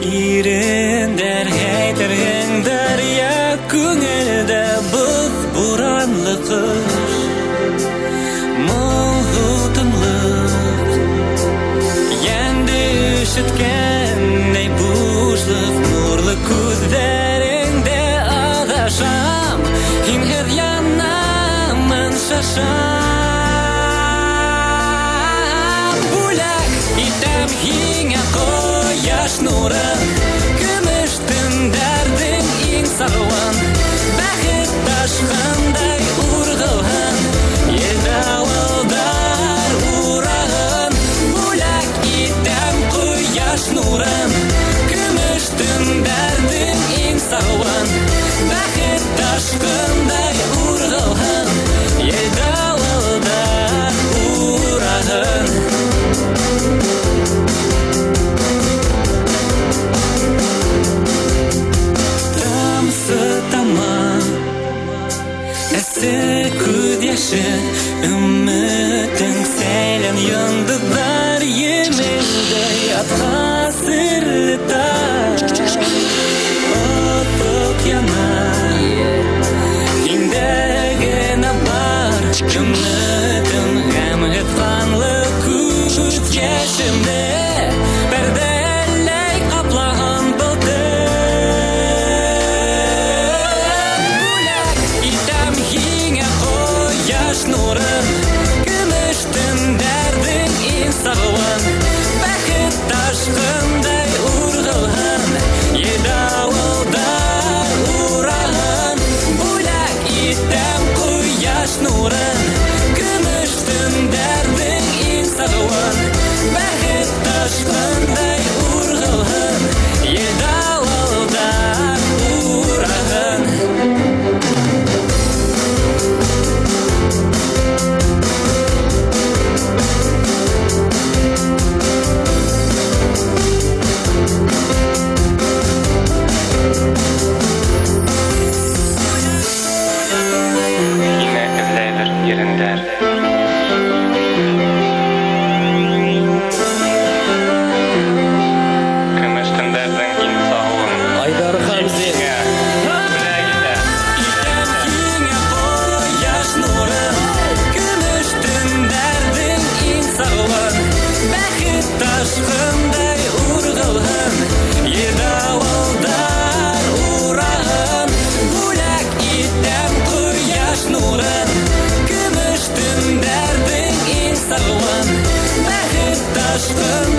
Ирендер хәйтергән дарья күңелдә боз буранлы кыш моңлы тынлык янды ишеткәндәй бушлык нурлы күзләреңдә адашам һинһез янамын шашам бүләк итәм һиңә кояш нурын көмеш төндәрдең иң сарван бәхет ташкандай ургылган едавылдар урагын бүләк итәм кояш нурын көмеш төндәрдең иң сарван бәхет ташкандай ургылган едавылдар урагын Күз яшы үмітің сәлем йондыздар емелдей атқа сырлы таш отық яна инде генә бар үмітім ғәмғет қанлы күз яшымды пәрдәләй қаплаган нурын көмеш төндәрдең иң сарван бәхет ташкандай ургылган едавылдар урагын бүләк итәм кояш нурын көмеш төндәрдең иң сарван бәхет ташкандай ургылган едавылдар урагын Ташкандай ургылган едавылдар урагын бүләк итәм кояш нурын көмеш төндәрдең иң сарван бәхет ташкын